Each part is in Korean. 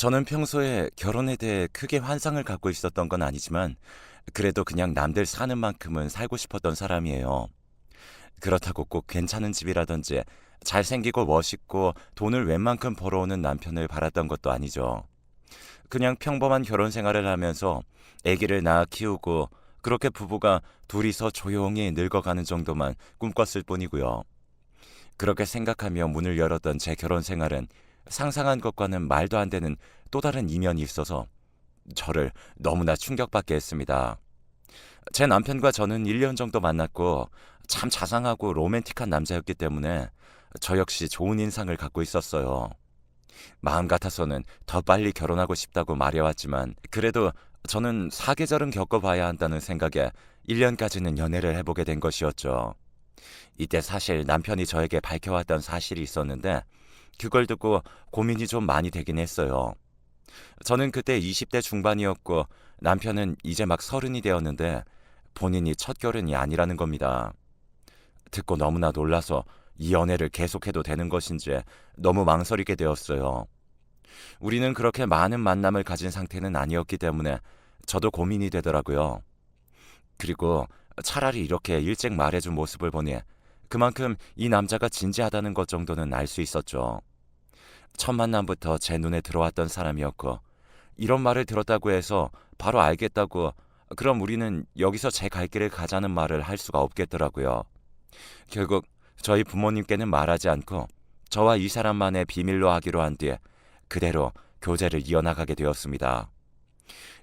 저는 평소에 결혼에 대해 크게 환상을 갖고 있었던 건 아니지만 그래도 그냥 남들 사는 만큼은 살고 싶었던 사람이에요. 그렇다고 꼭 괜찮은 집이라든지 잘생기고 멋있고 돈을 웬만큼 벌어오는 남편을 바랐던 것도 아니죠. 그냥 평범한 결혼 생활을 하면서 아기를 낳아 키우고 그렇게 부부가 둘이서 조용히 늙어가는 정도만 꿈꿨을 뿐이고요. 그렇게 생각하며 문을 열었던 제 결혼 생활은 상상한 것과는 말도 안 되는 또 다른 이면이 있어서 저를 너무나 충격받게 했습니다. 제 남편과 저는 1년 정도 만났고 참 자상하고 로맨틱한 남자였기 때문에 저 역시 좋은 인상을 갖고 있었어요. 마음 같아서는 더 빨리 결혼하고 싶다고 말해왔지만 그래도 저는 사계절은 겪어봐야 한다는 생각에 1년까지는 연애를 해보게 된 것이었죠. 이때 사실 남편이 저에게 밝혀왔던 사실이 있었는데 그걸 듣고 고민이 좀 많이 되긴 했어요. 저는 그때 20대 중반이었고 남편은 이제 막 서른이 되었는데 본인이 첫 결혼이 아니라는 겁니다. 듣고 너무나 놀라서 이 연애를 계속해도 되는 것인지 너무 망설이게 되었어요. 우리는 그렇게 많은 만남을 가진 상태는 아니었기 때문에 저도 고민이 되더라고요. 그리고 차라리 이렇게 일찍 말해준 모습을 보니 그만큼 이 남자가 진지하다는 것 정도는 알 수 있었죠. 첫 만남부터 제 눈에 들어왔던 사람이었고 이런 말을 들었다고 해서 바로 알겠다고 그럼 우리는 여기서 제 갈 길을 가자는 말을 할 수가 없겠더라고요. 결국 저희 부모님께는 말하지 않고 저와 이 사람만의 비밀로 하기로 한 뒤에 그대로 교제를 이어나가게 되었습니다.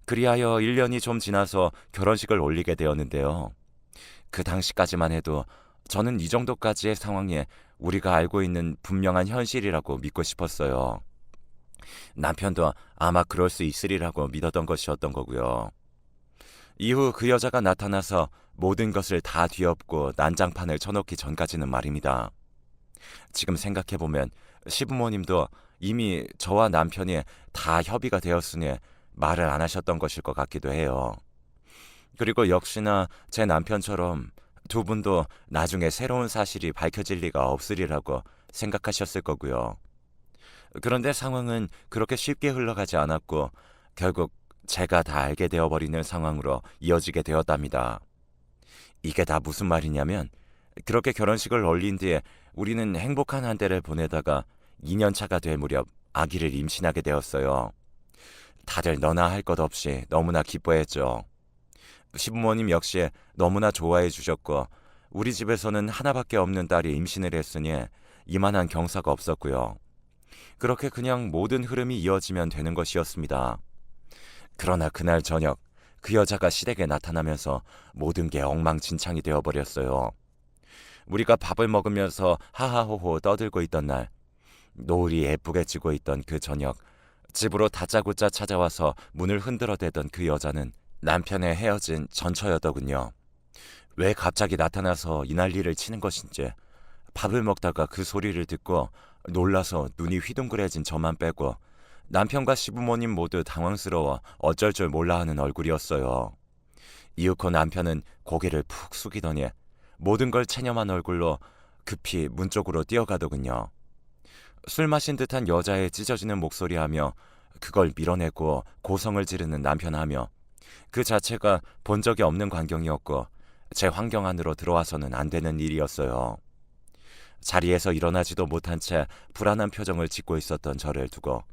그리하여 1년이 좀 지나서 결혼식을 올리게 되었는데요. 그 당시까지만 해도 저는 이 정도까지의 상황에 우리가 알고 있는 분명한 현실이라고 믿고 싶었어요. 남편도 아마 그럴 수 있으리라고 믿었던 것이었던 거고요. 이후 그 여자가 나타나서 모든 것을 다 뒤엎고 난장판을 쳐놓기 전까지는 말입니다. 지금 생각해보면 시부모님도 이미 저와 남편이 다 협의가 되었으니 말을 안 하셨던 것일 것 같기도 해요. 그리고 역시나 제 남편처럼 두 분도 나중에 새로운 사실이 밝혀질 리가 없으리라고 생각하셨을 거고요. 그런데 상황은 그렇게 쉽게 흘러가지 않았고 결국 제가 다 알게 되어버리는 상황으로 이어지게 되었답니다. 이게 다 무슨 말이냐면 그렇게 결혼식을 올린 뒤에 우리는 행복한 한 때를 보내다가 2년 차가 될 무렵 아기를 임신하게 되었어요. 다들 너나 할 것 없이 너무나 기뻐했죠. 시부모님 역시 너무나 좋아해 주셨고 우리 집에서는 하나밖에 없는 딸이 임신을 했으니 이만한 경사가 없었고요. 그렇게 그냥 모든 흐름이 이어지면 되는 것이었습니다. 그러나 그날 저녁 그 여자가 시댁에 나타나면서 모든 게 엉망진창이 되어버렸어요. 우리가 밥을 먹으면서 하하호호 떠들고 있던 날 노을이 예쁘게 지고 있던 그 저녁 집으로 다짜고짜 찾아와서 문을 흔들어대던 그 여자는 남편의 헤어진 전처였더군요. 왜 갑자기 나타나서 이 난리를 치는 것인지 밥을 먹다가 그 소리를 듣고 놀라서 눈이 휘둥그레진 저만 빼고 남편과 시부모님 모두 당황스러워 어쩔 줄 몰라 하는 얼굴이었어요. 이윽고 남편은 고개를 푹 숙이더니 모든 걸 체념한 얼굴로 급히 문 쪽으로 뛰어가더군요. 술 마신 듯한 여자의 찢어지는 목소리하며 그걸 밀어내고 고성을 지르는 남편하며 그 자체가 본 적이 없는 광경이었고 제 환경 안으로 들어와서는 안 되는 일이었어요. 자리에서 일어나지도 못한 채 불안한 표정을 짓고 있었던 저를 두고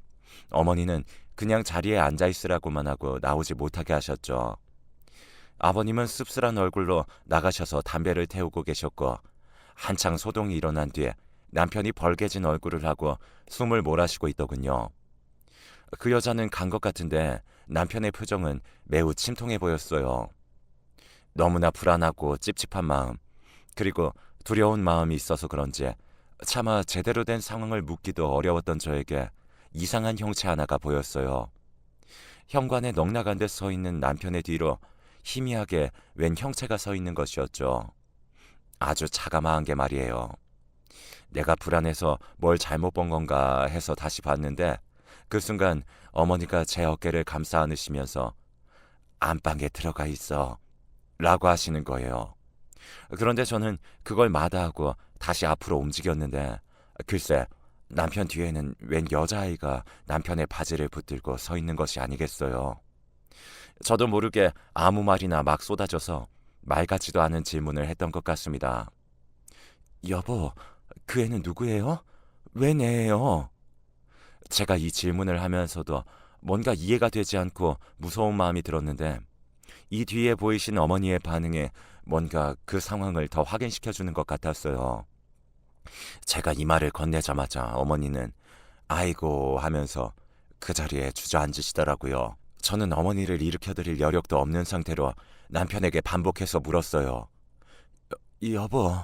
어머니는 그냥 자리에 앉아 있으라고만 하고 나오지 못하게 하셨죠. 아버님은 씁쓸한 얼굴로 나가셔서 담배를 태우고 계셨고 한창 소동이 일어난 뒤에 남편이 벌개진 얼굴을 하고 숨을 몰아쉬고 있더군요. 그 여자는 간 것 같은데 남편의 표정은 매우 침통해 보였어요. 너무나 불안하고 찝찝한 마음 그리고 두려운 마음이 있어서 그런지 차마 제대로 된 상황을 묻기도 어려웠던 저에게 이상한 형체 하나가 보였어요. 현관에 넉나간 듯 서 있는 남편의 뒤로 희미하게 웬 형체가 서 있는 것이었죠. 아주 자그마한 게 말이에요. 내가 불안해서 뭘 잘못 본 건가 해서 다시 봤는데 그 순간 어머니가 제 어깨를 감싸 안으시면서 안방에 들어가 있어 라고 하시는 거예요. 그런데 저는 그걸 마다하고 다시 앞으로 움직였는데 글쎄 남편 뒤에는 웬 여자아이가 남편의 바지를 붙들고 서 있는 것이 아니겠어요. 저도 모르게 아무 말이나 막 쏟아져서 말 같지도 않은 질문을 했던 것 같습니다. 여보, 그 애는 누구예요? 웬 애예요? 제가 이 질문을 하면서도 뭔가 이해가 되지 않고 무서운 마음이 들었는데 이 뒤에 보이신 어머니의 반응에 뭔가 그 상황을 더 확인시켜주는 것 같았어요. 제가 이 말을 건네자마자 어머니는 아이고 하면서 그 자리에 주저앉으시더라고요. 저는 어머니를 일으켜드릴 여력도 없는 상태로 남편에게 반복해서 물었어요. 여보,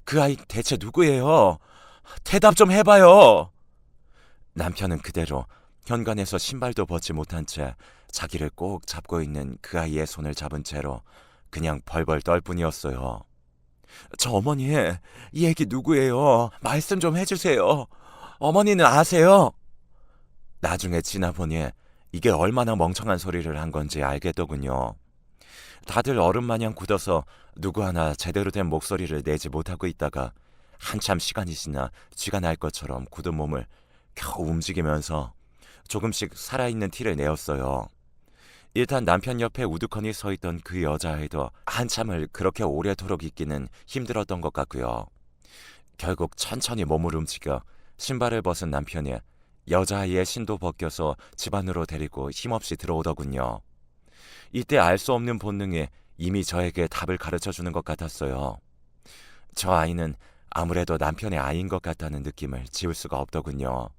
그 아이 대체 누구예요? 대답 좀 해봐요. 남편은 그대로 현관에서 신발도 벗지 못한 채 자기를 꼭 잡고 있는 그 아이의 손을 잡은 채로 그냥 벌벌 떨 뿐이었어요. 저 어머니, 이 애기 누구예요? 말씀 좀 해주세요. 어머니는 아세요? 나중에 지나보니 이게 얼마나 멍청한 소리를 한 건지 알겠더군요. 다들 어른마냥 굳어서 누구 하나 제대로 된 목소리를 내지 못하고 있다가 한참 시간이 지나 쥐가 날 것처럼 굳은 몸을 겨우 움직이면서 조금씩 살아있는 티를 내었어요. 일단 남편 옆에 우두커니 서 있던 그 여자아이도 한참을 그렇게 오래도록 있기는 힘들었던 것 같고요. 결국 천천히 몸을 움직여 신발을 벗은 남편이 여자아이의 신도 벗겨서 집 안으로 데리고 힘없이 들어오더군요. 이때 알 수 없는 본능이 이미 저에게 답을 가르쳐주는 것 같았어요. 저 아이는 아무래도 남편의 아이인 것 같다는 느낌을 지울 수가 없더군요.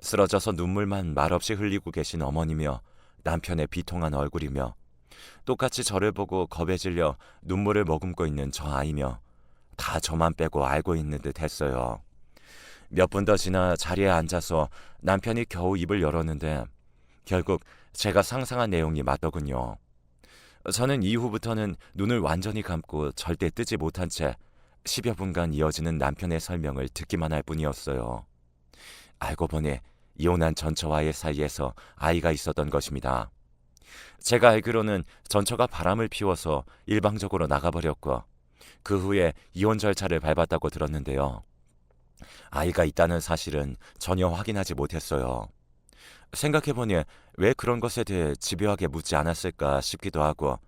쓰러져서 눈물만 말없이 흘리고 계신 어머니며 남편의 비통한 얼굴이며 똑같이 저를 보고 겁에 질려 눈물을 머금고 있는 저 아이며 다 저만 빼고 알고 있는 듯 했어요. 몇 분 더 지나 자리에 앉아서 남편이 겨우 입을 열었는데 결국 제가 상상한 내용이 맞더군요. 저는 이후부터는 눈을 완전히 감고 절대 뜨지 못한 채 10여 분간 이어지는 남편의 설명을 듣기만 할 뿐이었어요. 알고 보니 이혼한 전처와의 사이에서 아이가 있었던 것입니다. 제가 알기로는 전처가 바람을 피워서 일방적으로 나가버렸고 그 후에 이혼 절차를 밟았다고 들었는데요. 아이가 있다는 사실은 전혀 확인하지 못했어요. 생각해보니 왜 그런 것에 대해 집요하게 묻지 않았을까 싶기도 하고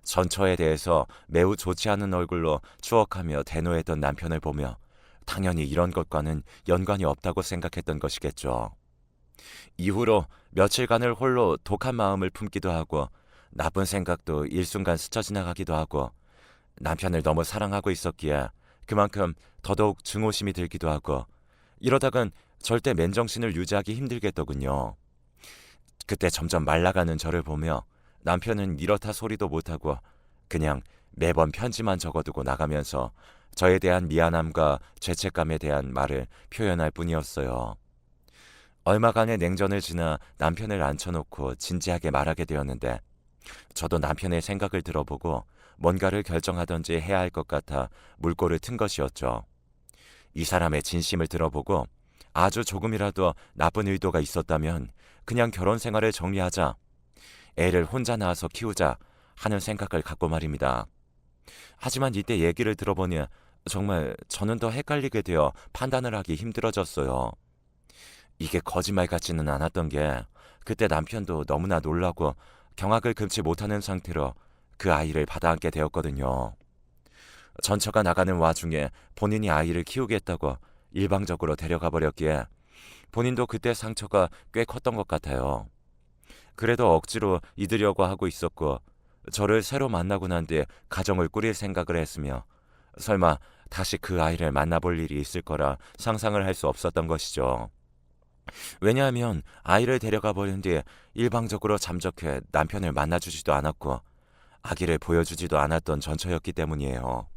전처에 대해서 매우 좋지 않은 얼굴로 추억하며 대노했던 남편을 보며 당연히 이런 것과는 연관이 없다고 생각했던 것이겠죠. 이후로 며칠간을 홀로 독한 마음을 품기도 하고 나쁜 생각도 일순간 스쳐 지나가기도 하고 남편을 너무 사랑하고 있었기에 그만큼 더더욱 증오심이 들기도 하고 이러다간 절대 맨정신을 유지하기 힘들겠더군요. 그때 점점 말라가는 저를 보며 남편은 이렇다 소리도 못하고 그냥 매번 편지만 적어두고 나가면서 저에 대한 미안함과 죄책감에 대한 말을 표현할 뿐이었어요. 얼마간의 냉전을 지나 남편을 앉혀놓고 진지하게 말하게 되었는데 저도 남편의 생각을 들어보고 뭔가를 결정하던지 해야 할 것 같아 물꼬를 튼 것이었죠. 이 사람의 진심을 들어보고 아주 조금이라도 나쁜 의도가 있었다면 그냥 결혼 생활을 정리하자, 애를 혼자 낳아서 키우자 하는 생각을 갖고 말입니다. 하지만 이때 얘기를 들어보니 정말 저는 더 헷갈리게 되어 판단을 하기 힘들어졌어요. 이게 거짓말 같지는 않았던 게 그때 남편도 너무나 놀라고 경악을 금치 못하는 상태로 그 아이를 받아안게 되었거든요. 전처가 나가는 와중에 본인이 아이를 키우겠다고 일방적으로 데려가 버렸기에 본인도 그때 상처가 꽤 컸던 것 같아요. 그래도 억지로 잊으려고 하고 있었고 저를 새로 만나고 난 뒤에 가정을 꾸릴 생각을 했으며 설마 다시 그 아이를 만나볼 일이 있을 거라 상상을 할 수 없었던 것이죠. 왜냐하면 아이를 데려가 버린 뒤에 일방적으로 잠적해 남편을 만나주지도 않았고 아기를 보여주지도 않았던 전처였기 때문이에요.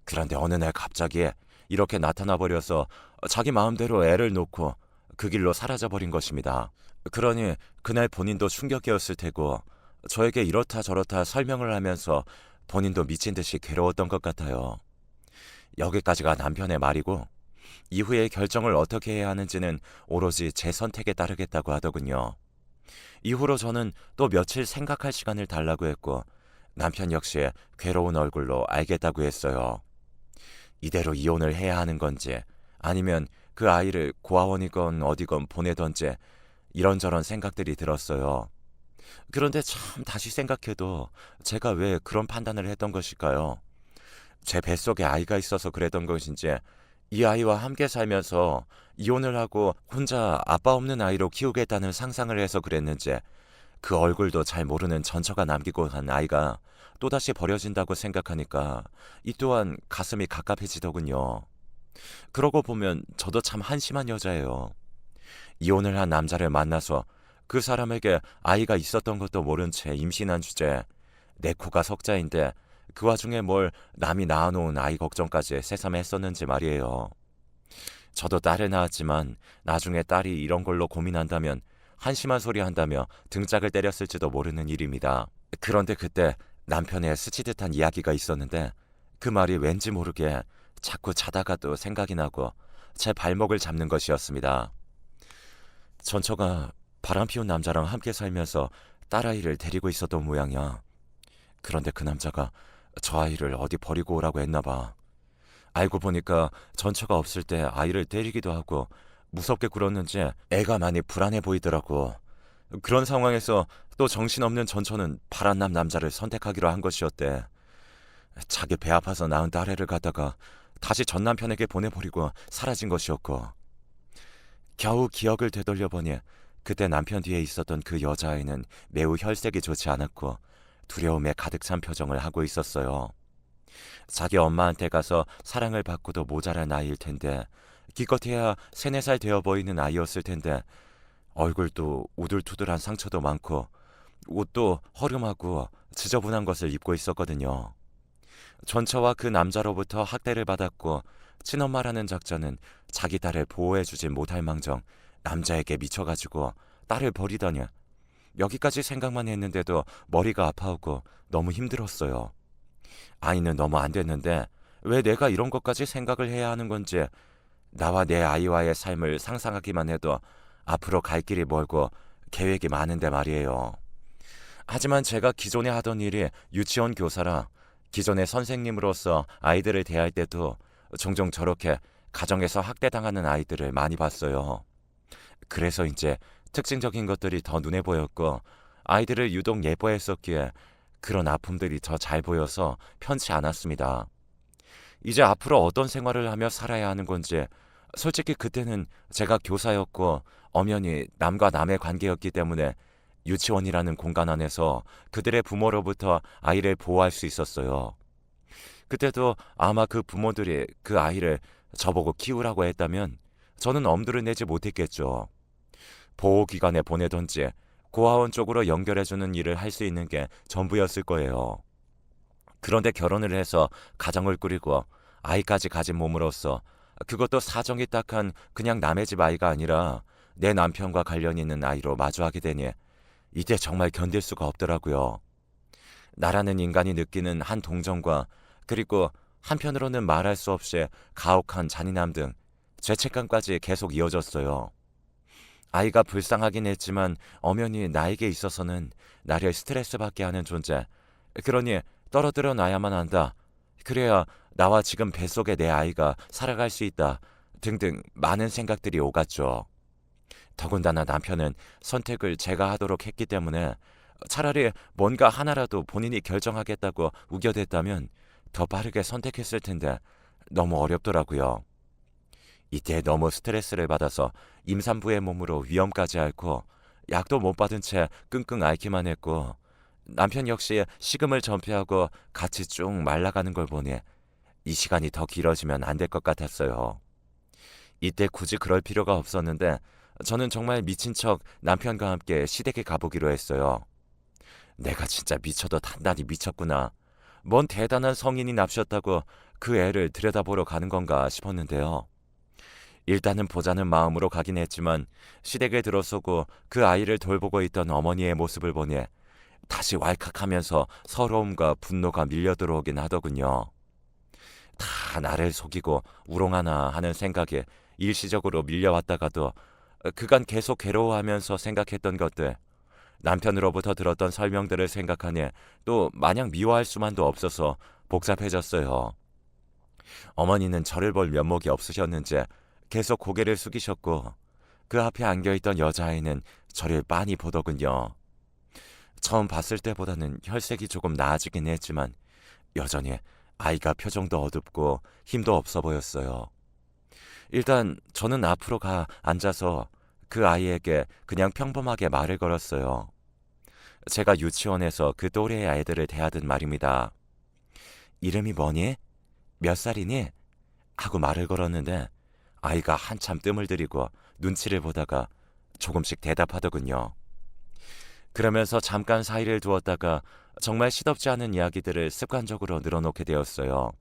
그런데 어느 날 갑자기 이렇게 나타나 버려서 자기 마음대로 애를 놓고 그 길로 사라져 버린 것입니다. 그러니 그날 본인도 충격이었을 테고 저에게 이렇다 저렇다 설명을 하면서 본인도 미친 듯이 괴로웠던 것 같아요. 여기까지가 남편의 말이고 이후의 결정을 어떻게 해야 하는지는 오로지 제 선택에 따르겠다고 하더군요. 이후로 저는 또 며칠 생각할 시간을 달라고 했고 남편 역시 괴로운 얼굴로 알겠다고 했어요. 이대로 이혼을 해야 하는 건지 아니면 그 아이를 고아원이건 어디건 보내던지 이런저런 생각들이 들었어요. 그런데 참 다시 생각해도 제가 왜 그런 판단을 했던 것일까요? 제 뱃속에 아이가 있어서 그랬던 것인지, 이 아이와 함께 살면서 이혼을 하고 혼자 아빠 없는 아이로 키우겠다는 상상을 해서 그랬는지, 그 얼굴도 잘 모르는 전처가 남기고 간 아이가 또다시 버려진다고 생각하니까 이 또한 가슴이 갑갑해지더군요. 그러고 보면 저도 참 한심한 여자예요. 이혼을 한 남자를 만나서 그 사람에게 아이가 있었던 것도 모른 채 임신한 주제에 내 코가 석자인데 그 와중에 뭘 남이 낳아놓은 아이 걱정까지 새삼 했었는지 말이에요. 저도 딸을 낳았지만 나중에 딸이 이런 걸로 고민한다면 한심한 소리 한다며 등짝을 때렸을지도 모르는 일입니다. 그런데 그때 남편의 스치듯한 이야기가 있었는데 그 말이 왠지 모르게 자꾸 자다가도 생각이 나고 제 발목을 잡는 것이었습니다. 전처가 바람 피운 남자랑 함께 살면서 딸아이를 데리고 있었던 모양이야. 그런데 그 남자가 저 아이를 어디 버리고 오라고 했나 봐. 알고 보니까 전처가 없을 때 아이를 때리기도 하고 무섭게 굴었는지 애가 많이 불안해 보이더라고. 그런 상황에서 또 정신없는 전처는 바람남 남자를 선택하기로 한 것이었대. 자기 배 아파서 낳은 딸애를 갖다가 다시 전 남편에게 보내버리고 사라진 것이었고, 겨우 기억을 되돌려보니 그때 남편 뒤에 있었던 그 여자아이는 매우 혈색이 좋지 않았고 두려움에 가득 찬 표정을 하고 있었어요. 자기 엄마한테 가서 사랑을 받고도 모자란 아이일 텐데, 기껏해야 3, 4살 되어 보이는 아이였을 텐데 얼굴도 우둘투둘한 상처도 많고 옷도 허름하고 지저분한 것을 입고 있었거든요. 전처와 그 남자로부터 학대를 받았고 친엄마라는 작자는 자기 딸을 보호해주지 못할 망정 남자에게 미쳐가지고 딸을 버리다니. 여기까지 생각만 했는데도 머리가 아파오고 너무 힘들었어요. 아이는 너무 안 됐는데 왜 내가 이런 것까지 생각을 해야 하는 건지, 나와 내 아이와의 삶을 상상하기만 해도 앞으로 갈 길이 멀고 계획이 많은데 말이에요. 하지만 제가 기존에 하던 일이 유치원 교사라 기존의 선생님으로서 아이들을 대할 때도 종종 저렇게 가정에서 학대당하는 아이들을 많이 봤어요. 그래서 이제 특징적인 것들이 더 눈에 보였고 아이들을 유독 예뻐했었기에 그런 아픔들이 더 잘 보여서 편치 않았습니다. 이제 앞으로 어떤 생활을 하며 살아야 하는 건지, 솔직히 그때는 제가 교사였고 엄연히 남과 남의 관계였기 때문에 유치원이라는 공간 안에서 그들의 부모로부터 아이를 보호할 수 있었어요. 그때도 아마 그 부모들이 그 아이를 저보고 키우라고 했다면 저는 엄두를 내지 못했겠죠. 보호기관에 보내던지 고아원 쪽으로 연결해주는 일을 할 수 있는 게 전부였을 거예요. 그런데 결혼을 해서 가정을 꾸리고 아이까지 가진 몸으로서, 그것도 사정이 딱한 그냥 남의 집 아이가 아니라 내 남편과 관련 있는 아이로 마주하게 되니 이제 정말 견딜 수가 없더라고요. 나라는 인간이 느끼는 한 동정과, 그리고 한편으로는 말할 수 없이 가혹한 잔인함 등 죄책감까지 계속 이어졌어요. 아이가 불쌍하긴 했지만 엄연히 나에게 있어서는 나를 스트레스 받게 하는 존재. 그러니 떨어뜨려 놔야만 한다. 그래야 나와 지금 뱃속의 내 아이가 살아갈 수 있다. 등등 많은 생각들이 오갔죠. 더군다나 남편은 선택을 제가 하도록 했기 때문에 차라리 뭔가 하나라도 본인이 결정하겠다고 우겨댔다면 더 빠르게 선택했을 텐데 너무 어렵더라고요. 이때 너무 스트레스를 받아서 임산부의 몸으로 위험까지 앓고 약도 못 받은 채 끙끙 앓기만 했고, 남편 역시 식음을 전폐하고 같이 쭉 말라가는 걸 보니 이 시간이 더 길어지면 안 될 것 같았어요. 이때 굳이 그럴 필요가 없었는데 저는 정말 미친 척 남편과 함께 시댁에 가보기로 했어요. 내가 진짜 미쳐도 단단히 미쳤구나. 뭔 대단한 성인이 납셨다고 그 애를 들여다보러 가는 건가 싶었는데요. 일단은 보자는 마음으로 가긴 했지만 시댁에 들어서고 그 아이를 돌보고 있던 어머니의 모습을 보니 다시 왈칵하면서 서러움과 분노가 밀려 들어오긴 하더군요. 다 나를 속이고 우롱하나 하는 생각에 일시적으로 밀려왔다가도 그간 계속 괴로워하면서 생각했던 것들, 남편으로부터 들었던 설명들을 생각하니 또 마냥 미워할 수만도 없어서 복잡해졌어요. 어머니는 저를 볼 면목이 없으셨는지 계속 고개를 숙이셨고 그 앞에 안겨있던 여자아이는 저를 빤히 보더군요. 처음 봤을 때보다는 혈색이 조금 나아지긴 했지만 여전히 아이가 표정도 어둡고 힘도 없어 보였어요. 일단 저는 앞으로 가 앉아서 그 아이에게 그냥 평범하게 말을 걸었어요. 제가 유치원에서 그 또래의 아이들을 대하듯 말입니다. 이름이 뭐니? 몇 살이니? 하고 말을 걸었는데 아이가 한참 뜸을 들이고 눈치를 보다가 조금씩 대답하더군요. 그러면서 잠깐 사이를 두었다가 정말 시덥지 않은 이야기들을 습관적으로 늘어놓게 되었어요.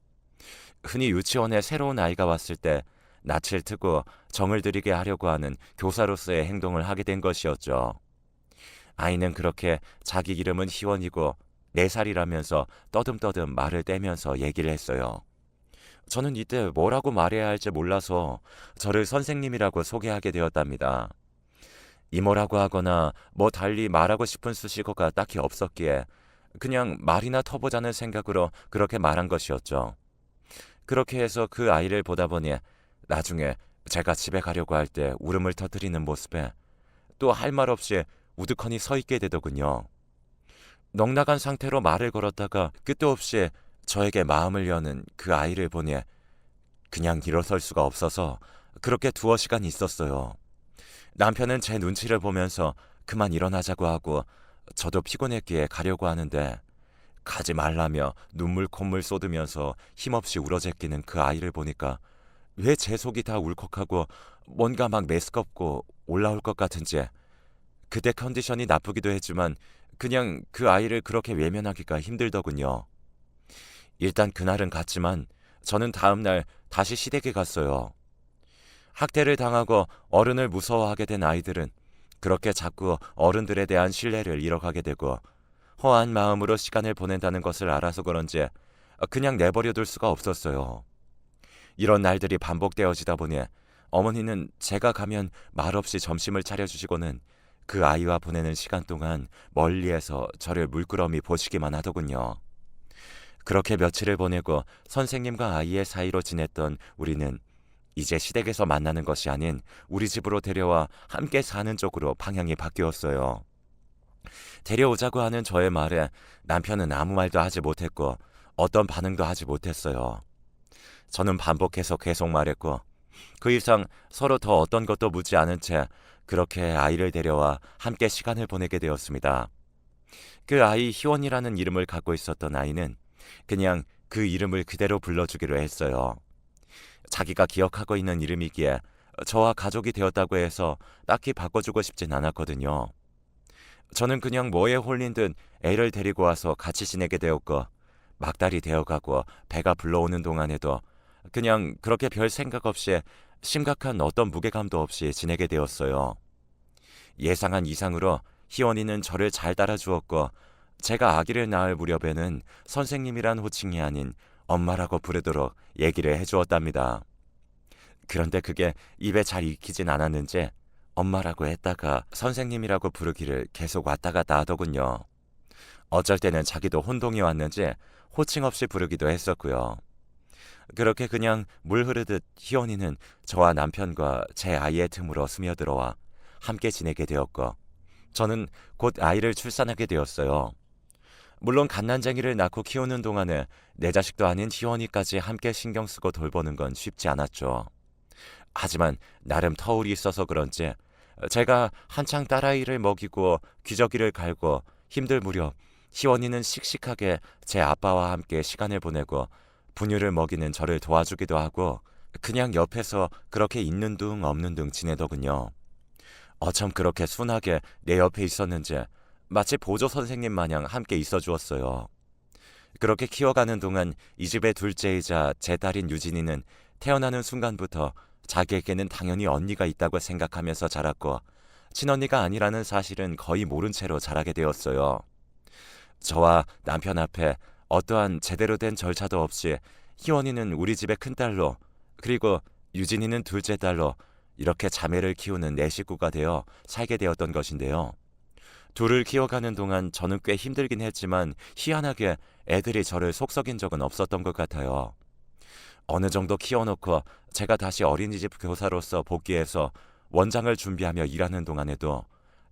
흔히 유치원에 새로운 아이가 왔을 때 낯을 트고 정을 들이게 하려고 하는 교사로서의 행동을 하게 된 것이었죠. 아이는 그렇게 자기 이름은 희원이고 4살이라면서 떠듬떠듬 말을 떼면서 얘기를 했어요. 저는 이때 뭐라고 말해야 할지 몰라서 저를 선생님이라고 소개하게 되었답니다. 이모라고 하거나 뭐 달리 말하고 싶은 수식어가 딱히 없었기에 그냥 말이나 터보자는 생각으로 그렇게 말한 것이었죠. 그렇게 해서 그 아이를 보다 보니 나중에 제가 집에 가려고 할 때 울음을 터뜨리는 모습에 또 할 말 없이 우두커니 서 있게 되더군요. 넋나간 상태로 말을 걸었다가 끝도 없이 저에게 마음을 여는 그 아이를 보니 그냥 일어설 수가 없어서 그렇게 두어 시간 있었어요. 남편은 제 눈치를 보면서 그만 일어나자고 하고 저도 피곤했기에 가려고 하는데 가지 말라며 눈물 콧물 쏟으면서 힘없이 울어제끼는 그 아이를 보니까 왜 제 속이 다 울컥하고 뭔가 막 메스껍고 올라올 것 같은지 그때 컨디션이 나쁘기도 했지만 그냥 그 아이를 그렇게 외면하기가 힘들더군요. 일단 그날은 갔지만 저는 다음날 다시 시댁에 갔어요. 학대를 당하고 어른을 무서워하게 된 아이들은 그렇게 자꾸 어른들에 대한 신뢰를 잃어가게 되고 허한 마음으로 시간을 보낸다는 것을 알아서 그런지 그냥 내버려둘 수가 없었어요. 이런 날들이 반복되어지다 보니 어머니는 제가 가면 말없이 점심을 차려주시고는 그 아이와 보내는 시간 동안 멀리에서 저를 물끄러미 보시기만 하더군요. 그렇게 며칠을 보내고 선생님과 아이의 사이로 지냈던 우리는 이제 시댁에서 만나는 것이 아닌 우리 집으로 데려와 함께 사는 쪽으로 방향이 바뀌었어요. 데려오자고 하는 저의 말에 남편은 아무 말도 하지 못했고 어떤 반응도 하지 못했어요. 저는 반복해서 계속 말했고 그 이상 서로 더 어떤 것도 묻지 않은 채 그렇게 아이를 데려와 함께 시간을 보내게 되었습니다. 그 아이 희원이라는 이름을 갖고 있었던 아이는 그냥 그 이름을 그대로 불러주기로 했어요. 자기가 기억하고 있는 이름이기에 저와 가족이 되었다고 해서 딱히 바꿔주고 싶진 않았거든요. 저는 그냥 뭐에 홀린 듯 애를 데리고 와서 같이 지내게 되었고 막달이 되어가고 배가 불러오는 동안에도 그냥 그렇게 별 생각 없이 심각한 어떤 무게감도 없이 지내게 되었어요. 예상한 이상으로 희원이는 저를 잘 따라주었고 제가 아기를 낳을 무렵에는 선생님이란 호칭이 아닌 엄마라고 부르도록 얘기를 해주었답니다. 그런데 그게 입에 잘 익히진 않았는지 엄마라고 했다가 선생님이라고 부르기를 계속 왔다 갔다 하더군요. 어쩔 때는 자기도 혼동이 왔는지 호칭 없이 부르기도 했었고요. 그렇게 그냥 물 흐르듯 희원이는 저와 남편과 제 아이의 틈으로 스며들어와 함께 지내게 되었고 저는 곧 아이를 출산하게 되었어요. 물론 갓난쟁이를 낳고 키우는 동안에 내 자식도 아닌 희원이까지 함께 신경 쓰고 돌보는 건 쉽지 않았죠. 하지만 나름 터울이 있어서 그런지 제가 한창 딸아이를 먹이고 기저귀를 갈고 힘들 무렵 희원이는 씩씩하게 제 아빠와 함께 시간을 보내고 분유를 먹이는 저를 도와주기도 하고 그냥 옆에서 그렇게 있는 둥 없는 둥 지내더군요. 어쩜 그렇게 순하게 내 옆에 있었는지 마치 보조 선생님 마냥 함께 있어 주었어요. 그렇게 키워가는 동안 이 집의 둘째이자 제 딸인 유진이는 태어나는 순간부터 자기에게는 당연히 언니가 있다고 생각하면서 자랐고 친언니가 아니라는 사실은 거의 모른 채로 자라게 되었어요. 저와 남편 앞에 어떠한 제대로 된 절차도 없이 희원이는 우리 집의 큰딸로 그리고 유진이는 둘째 딸로 이렇게 자매를 키우는 네 식구가 되어 살게 되었던 것인데요. 둘을 키워가는 동안 저는 꽤 힘들긴 했지만 희한하게 애들이 저를 속썩인 적은 없었던 것 같아요. 어느 정도 키워놓고 제가 다시 어린이집 교사로서 복귀해서 원장을 준비하며 일하는 동안에도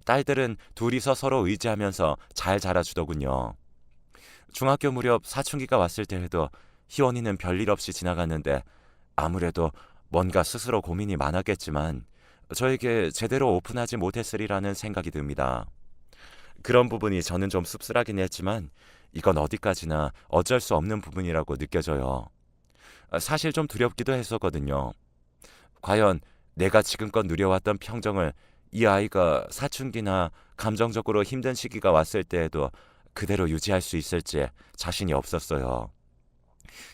딸들은 둘이서 서로 의지하면서 잘 자라주더군요. 중학교 무렵 사춘기가 왔을 때에도 희원이는 별일 없이 지나갔는데 아무래도 뭔가 스스로 고민이 많았겠지만 저에게 제대로 오픈하지 못했으리라는 생각이 듭니다. 그런 부분이 저는 좀 씁쓸하긴 했지만 이건 어디까지나 어쩔 수 없는 부분이라고 느껴져요. 사실 좀 두렵기도 했었거든요. 과연 내가 지금껏 누려왔던 평정을 이 아이가 사춘기나 감정적으로 힘든 시기가 왔을 때에도 그대로 유지할 수 있을지 자신이 없었어요.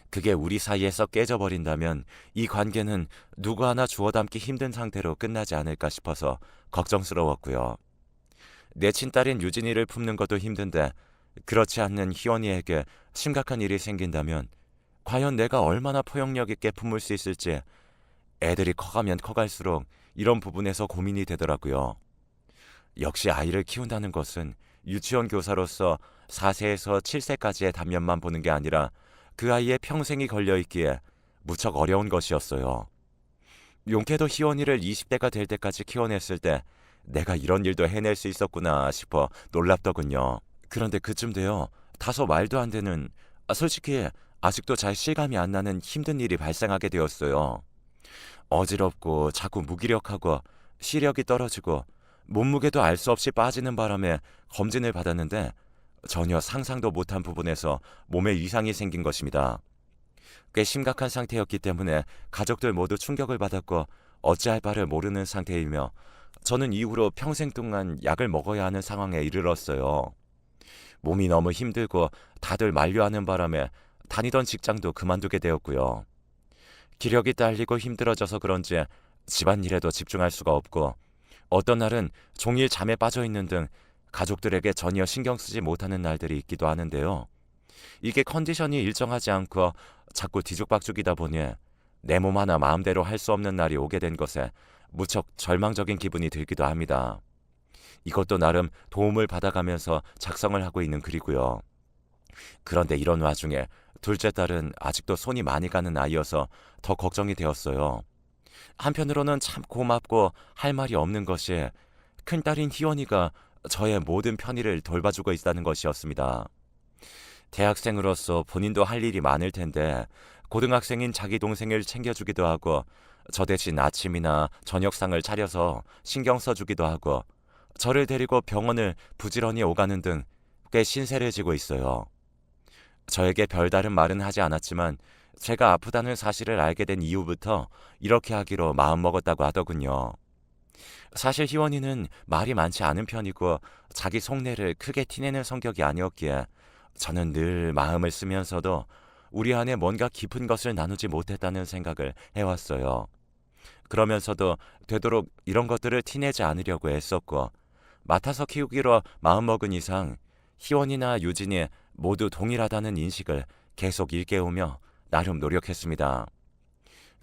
그게 우리 사이에서 깨져버린다면 이 관계는 누구 하나 주워 담기 힘든 상태로 끝나지 않을까 싶어서 걱정스러웠고요. 내 친딸인 유진이를 품는 것도 힘든데 그렇지 않는 희원이에게 심각한 일이 생긴다면 과연 내가 얼마나 포용력 있게 품을 수 있을지 애들이 커가면 커갈수록 이런 부분에서 고민이 되더라고요. 역시 아이를 키운다는 것은 유치원 교사로서 4세에서 7세까지의 단면만 보는 게 아니라 그 아이의 평생이 걸려있기에 무척 어려운 것이었어요. 용케도 희원이를 20대가 될 때까지 키워냈을 때 내가 이런 일도 해낼 수 있었구나 싶어 놀랍더군요. 그런데 그쯤 되어 다소 말도 안 되는, 솔직히 아직도 잘 실감이 안 나는 힘든 일이 발생하게 되었어요. 어지럽고 자꾸 무기력하고 시력이 떨어지고 몸무게도 알 수 없이 빠지는 바람에 검진을 받았는데 전혀 상상도 못한 부분에서 몸에 이상이 생긴 것입니다. 꽤 심각한 상태였기 때문에 가족들 모두 충격을 받았고 어찌할 바를 모르는 상태이며 저는 이후로 평생 동안 약을 먹어야 하는 상황에 이르렀어요. 몸이 너무 힘들고 다들 만류하는 바람에 다니던 직장도 그만두게 되었고요. 기력이 딸리고 힘들어져서 그런지 집안일에도 집중할 수가 없고 어떤 날은 종일 잠에 빠져 있는 등 가족들에게 전혀 신경 쓰지 못하는 날들이 있기도 하는데요. 이게 컨디션이 일정하지 않고 자꾸 뒤죽박죽이다 보니 내 몸 하나 마음대로 할 수 없는 날이 오게 된 것에 무척 절망적인 기분이 들기도 합니다. 이것도 나름 도움을 받아가면서 작성을 하고 있는 글이고요. 그런데 이런 와중에 둘째 딸은 아직도 손이 많이 가는 아이여서 더 걱정이 되었어요. 한편으로는 참 고맙고 할 말이 없는 것이 큰딸인 희원이가 저의 모든 편의를 돌봐주고 있다는 것이었습니다. 대학생으로서 본인도 할 일이 많을 텐데 고등학생인 자기 동생을 챙겨주기도 하고 저 대신 아침이나 저녁상을 차려서 신경 써주기도 하고 저를 데리고 병원을 부지런히 오가는 등 꽤 신세를 지고 있어요. 저에게 별다른 말은 하지 않았지만 제가 아프다는 사실을 알게 된 이후부터 이렇게 하기로 마음먹었다고 하더군요. 사실 희원이는 말이 많지 않은 편이고 자기 속내를 크게 티내는 성격이 아니었기에 저는 늘 마음을 쓰면서도 우리 안에 뭔가 깊은 것을 나누지 못했다는 생각을 해왔어요. 그러면서도 되도록 이런 것들을 티내지 않으려고 애썼고 맡아서 키우기로 마음먹은 이상 희원이나 유진이 모두 동일하다는 인식을 계속 일깨우며 나름 노력했습니다.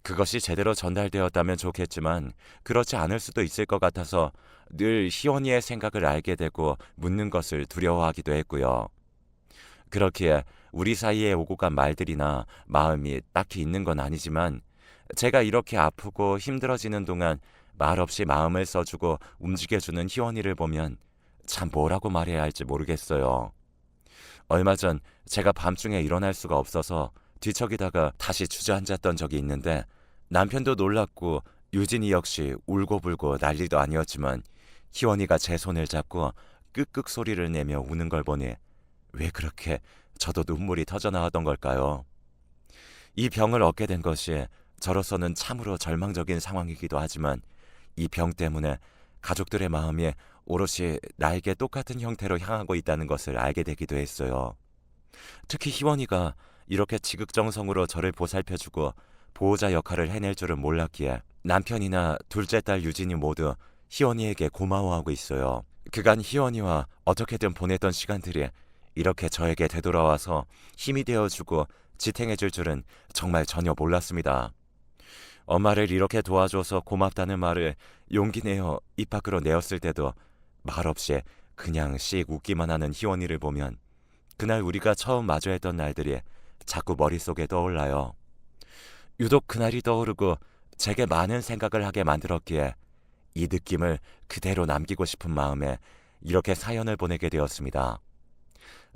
그것이 제대로 전달되었다면 좋겠지만 그렇지 않을 수도 있을 것 같아서 늘 희원이의 생각을 알게 되고 묻는 것을 두려워하기도 했고요. 그렇기에 우리 사이에 오고 간 말들이나 마음이 딱히 있는 건 아니지만 제가 이렇게 아프고 힘들어지는 동안 말없이 마음을 써주고 움직여주는 희원이를 보면 참 뭐라고 말해야 할지 모르겠어요. 얼마 전 제가 밤중에 일어날 수가 없어서 뒤척이다가 다시 주저앉았던 적이 있는데 남편도 놀랐고 유진이 역시 울고불고 난리도 아니었지만 희원이가 제 손을 잡고 끄끄 소리를 내며 우는 걸 보니 왜 그렇게 저도 눈물이 터져나왔던 걸까요? 이 병을 얻게 된 것이 저로서는 참으로 절망적인 상황이기도 하지만 이 병 때문에 가족들의 마음이 오롯이 나에게 똑같은 형태로 향하고 있다는 것을 알게 되기도 했어요. 특히 희원이가 이렇게 지극정성으로 저를 보살펴주고 보호자 역할을 해낼 줄은 몰랐기에 남편이나 둘째 딸 유진이 모두 희원이에게 고마워하고 있어요. 그간 희원이와 어떻게든 보냈던 시간들이 이렇게 저에게 되돌아와서 힘이 되어주고 지탱해줄 줄은 정말 전혀 몰랐습니다. 엄마를 이렇게 도와줘서 고맙다는 말을 용기 내어 입 밖으로 내었을 때도 말없이 그냥 씩 웃기만 하는 희원이를 보면 그날 우리가 처음 마주했던 날들이 자꾸 머릿속에 떠올라요. 유독 그날이 떠오르고 제게 많은 생각을 하게 만들었기에 이 느낌을 그대로 남기고 싶은 마음에 이렇게 사연을 보내게 되었습니다.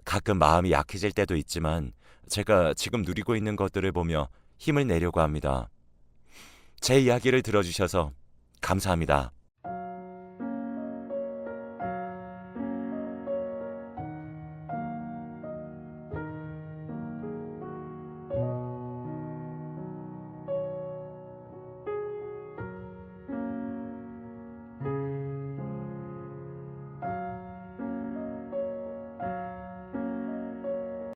가끔 마음이 약해질 때도 있지만 제가 지금 누리고 있는 것들을 보며 힘을 내려고 합니다. 제 이야기를 들어주셔서 감사합니다.